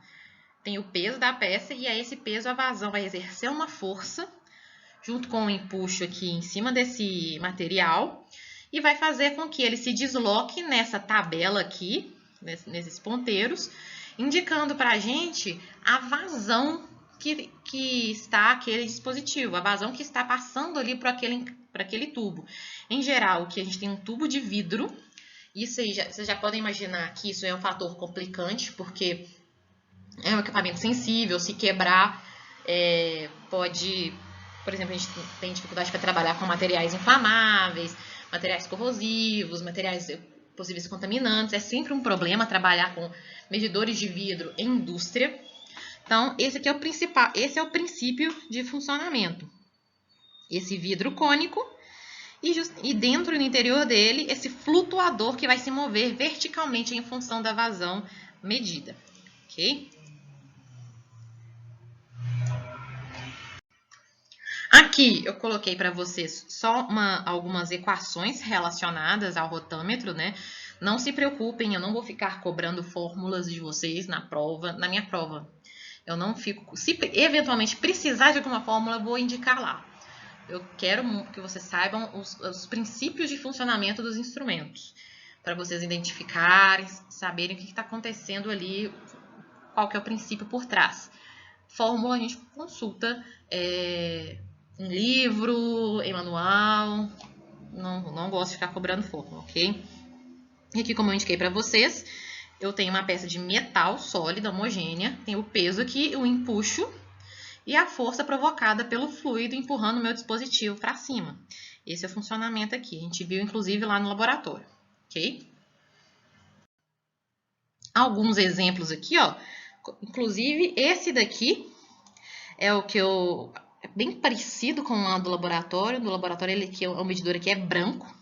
Tem o peso da peça e a esse peso a vazão vai exercer uma força junto com o empuxo aqui em cima desse material e vai fazer com que ele se desloque nessa tabela aqui, nesses ponteiros, indicando para a gente a vazão que está aquele dispositivo, a vazão que está passando ali para aquele tubo. Em geral, aqui a gente tem um tubo de vidro. Isso aí, vocês já podem imaginar que isso é um fator complicante, porque é um equipamento sensível, se quebrar, pode... Por exemplo, a gente tem dificuldade para trabalhar com materiais inflamáveis, materiais corrosivos, materiais possíveis contaminantes. É sempre um problema trabalhar com medidores de vidro em indústria. Então, esse aqui é o principal, esse é o princípio de funcionamento. Esse vidro cônico e dentro, no interior dele, esse flutuador que vai se mover verticalmente em função da vazão medida, ok? Aqui eu coloquei para vocês só algumas equações relacionadas ao rotâmetro, né? Não se preocupem, eu não vou ficar cobrando fórmulas de vocês na minha prova. Eu não fico, se eventualmente precisar de alguma fórmula, eu vou indicar lá. Eu quero que vocês saibam os princípios de funcionamento dos instrumentos, para vocês identificarem, saberem o que está acontecendo ali, qual que é o princípio por trás. Fórmula a gente consulta em livro, em manual, não gosto de ficar cobrando fórmula, ok? E aqui, como eu indiquei para vocês, eu tenho uma peça de metal sólida, homogênea, tem o peso aqui, o empuxo e a força provocada pelo fluido empurrando o meu dispositivo para cima. Esse é o funcionamento aqui, a gente viu inclusive lá no laboratório, ok? Alguns exemplos aqui, ó, inclusive esse daqui é o que é bem parecido com o do laboratório. No laboratório, o medidor aqui é branco,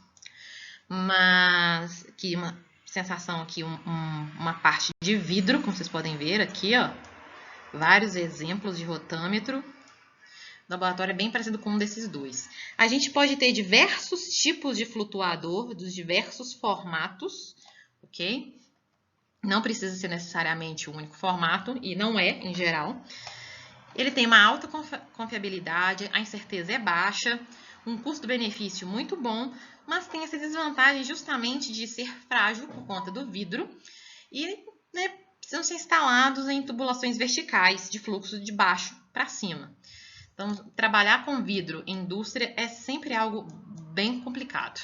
mas aqui uma sensação aqui, uma parte de vidro, como vocês podem ver aqui, ó, vários exemplos de rotâmetro. O laboratório é bem parecido com um desses dois. A gente pode ter diversos tipos de flutuador, dos diversos formatos, ok? Não precisa ser necessariamente um único formato, e não é, em geral. Ele tem uma alta confiabilidade, a incerteza é baixa, um custo-benefício muito bom, mas tem essa desvantagem justamente de ser frágil por conta do vidro e precisam ser instalados em tubulações verticais de fluxo de baixo para cima. Então, trabalhar com vidro em indústria é sempre algo bem complicado.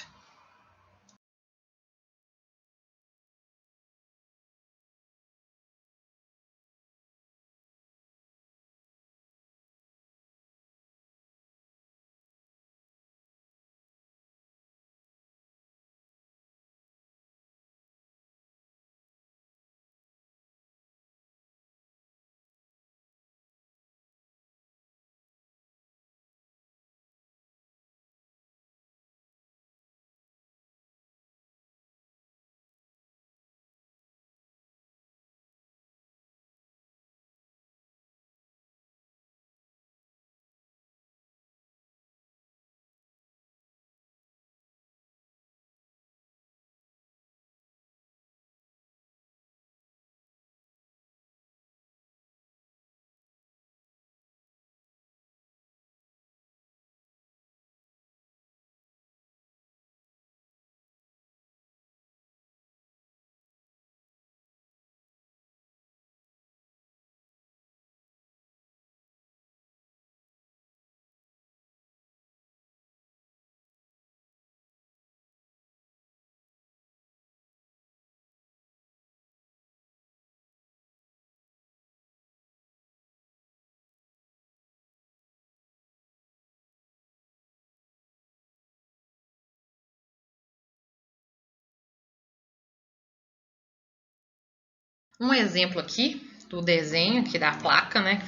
Um exemplo aqui do desenho aqui da placa, né?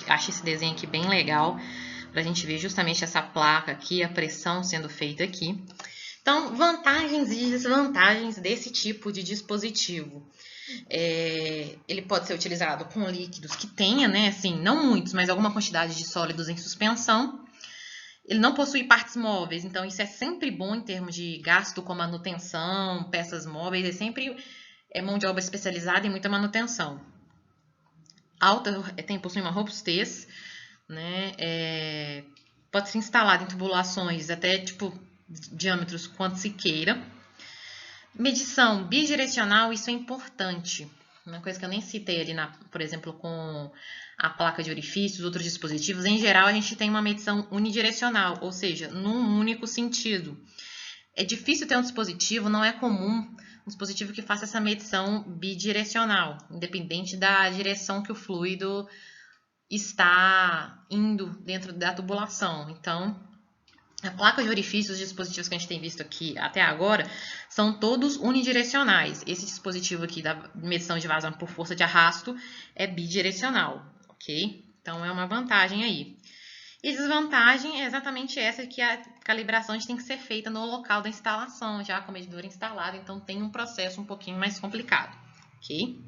Acho esse desenho aqui bem legal para a gente ver justamente essa placa aqui, a pressão sendo feita aqui. Então, vantagens e desvantagens desse tipo de dispositivo. Ele pode ser utilizado com líquidos que tenha, né? Assim, não muitos, mas alguma quantidade de sólidos em suspensão. Ele não possui partes móveis, então isso é sempre bom em termos de gasto com manutenção, peças móveis, mão de obra especializada em muita manutenção. Possui uma robustez, né? Pode ser instalado em tubulações até tipo diâmetros quanto se queira. Medição bidirecional, isso é importante. Uma coisa que eu nem citei ali, por exemplo, com a placa de orifícios, outros dispositivos. Em geral, a gente tem uma medição unidirecional, ou seja, num único sentido. É difícil ter um dispositivo, não é comum um dispositivo que faça essa medição bidirecional, independente da direção que o fluido está indo dentro da tubulação. Então, a placa de orifícios, os dispositivos que a gente tem visto aqui até agora, são todos unidirecionais. Esse dispositivo aqui da medição de vazão por força de arrasto é bidirecional, ok? Então, é uma vantagem aí. E desvantagem é exatamente essa, que a calibração tem que ser feita no local da instalação, já com a medidora instalada, então tem um processo um pouquinho mais complicado, ok?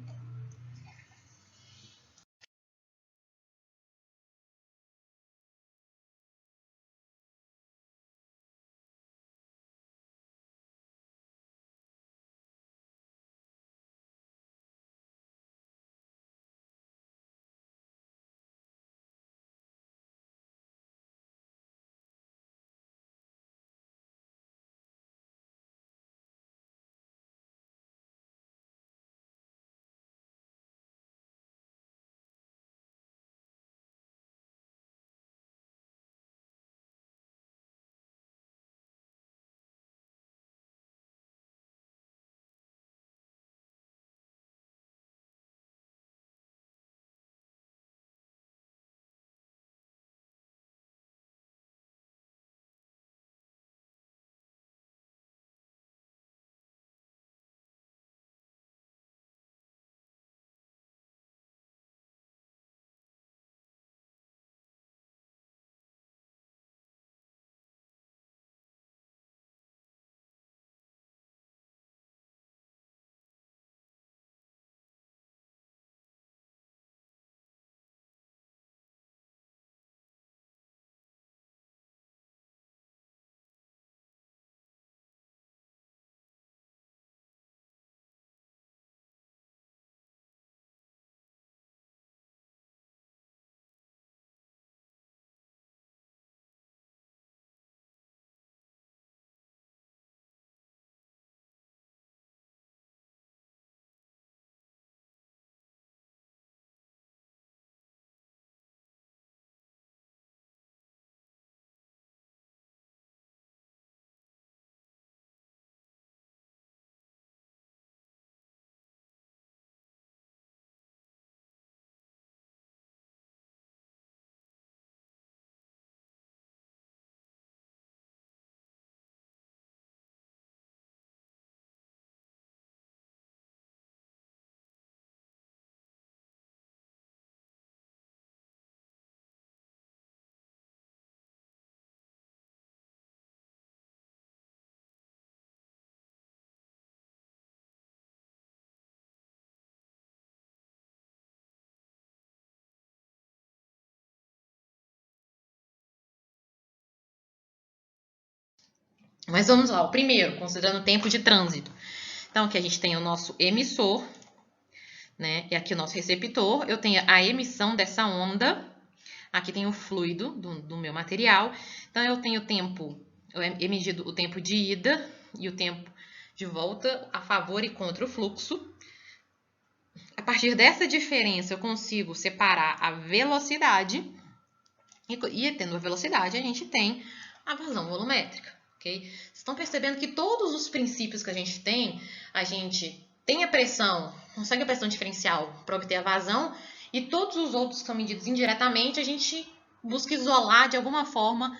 Mas vamos lá, o primeiro, considerando o tempo de trânsito. Então, aqui a gente tem o nosso emissor, né? E aqui o nosso receptor. Eu tenho a emissão dessa onda. Aqui tem o fluido do meu material. Então, eu tenho o tempo, é medido o tempo de ida e o tempo de volta a favor e contra o fluxo. A partir dessa diferença, eu consigo separar a velocidade. E tendo a velocidade, a gente tem a vazão volumétrica. Okay? Vocês estão percebendo que todos os princípios que a gente tem a pressão, consegue a pressão diferencial para obter a vazão, e todos os outros que são medidos indiretamente, a gente busca isolar de alguma forma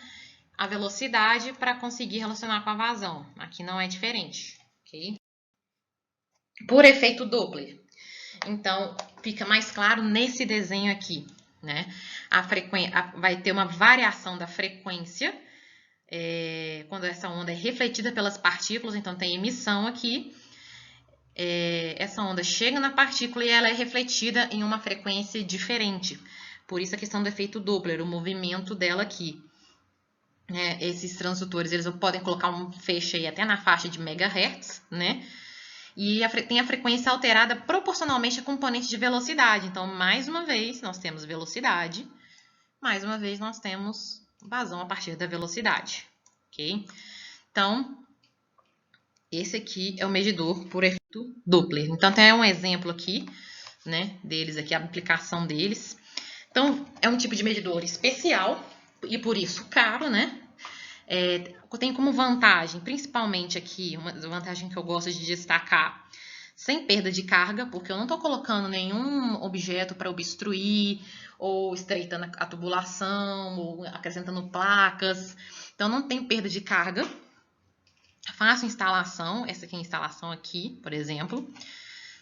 a velocidade para conseguir relacionar com a vazão. Aqui não é diferente. Okay? Por efeito Doppler. Então, fica mais claro nesse desenho aqui, né? Vai ter uma variação da frequência quando essa onda é refletida pelas partículas, então tem emissão aqui. Essa onda chega na partícula e ela é refletida em uma frequência diferente. Por isso a questão do efeito Doppler, o movimento dela aqui. né, esses transdutores, eles podem colocar um feixe aí até na faixa de megahertz, né? E tem a frequência alterada proporcionalmente a componente de velocidade. Então, mais uma vez, nós temos velocidade. Mais uma vez, nós temos vazão a partir da velocidade. Ok? Então, esse aqui é o medidor por efeito Doppler. Então, tem um exemplo aqui, né, deles aqui, a aplicação deles. Então, é um tipo de medidor especial e por isso caro, né? Tem como vantagem, principalmente aqui, uma vantagem que eu gosto de destacar, sem perda de carga, porque eu não estou colocando nenhum objeto para obstruir, ou estreitando a tubulação, ou acrescentando placas. Então, não tem perda de carga. Faço instalação, essa aqui é a instalação aqui, por exemplo.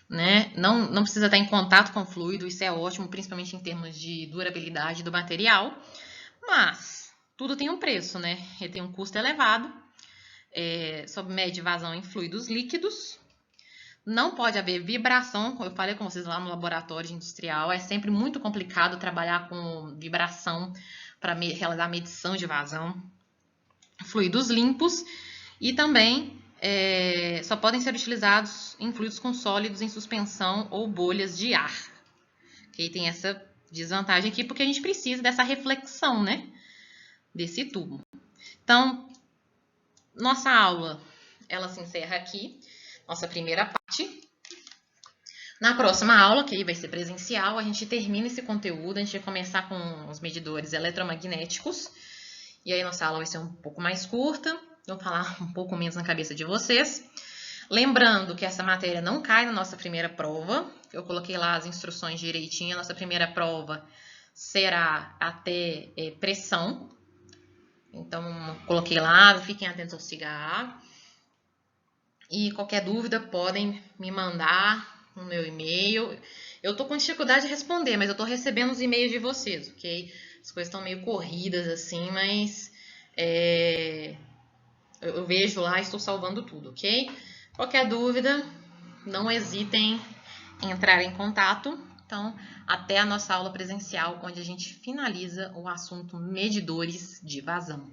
Né? Não precisa estar em contato com o fluido, isso é ótimo, principalmente em termos de durabilidade do material. Mas tudo tem um preço, né? Ele tem um custo elevado, sob mede vazão em fluidos líquidos. Não pode haver vibração, como eu falei com vocês lá no laboratório industrial, é sempre muito complicado trabalhar com vibração para realizar medição de vazão. Fluidos limpos e também só podem ser utilizados em fluidos com sólidos em suspensão ou bolhas de ar. Okay? Tem essa desvantagem aqui porque a gente precisa dessa reflexão, né, desse tubo. Então, nossa aula, ela se encerra aqui, nossa primeira parte. Na próxima aula, que aí vai ser presencial, a gente termina esse conteúdo, a gente vai começar com os medidores eletromagnéticos, e aí nossa aula vai ser um pouco mais curta, vou falar um pouco menos na cabeça de vocês. Lembrando que essa matéria não cai na nossa primeira prova, eu coloquei lá as instruções direitinho, a nossa primeira prova será até pressão, então coloquei lá, fiquem atentos ao cigarro. E qualquer dúvida podem me mandar no meu e-mail. Eu tô com dificuldade de responder, mas eu tô recebendo os e-mails de vocês, ok? As coisas estão meio corridas assim, mas eu vejo lá e estou salvando tudo, ok? Qualquer dúvida, não hesitem em entrar em contato. Então, até a nossa aula presencial, onde a gente finaliza o assunto medidores de vazão.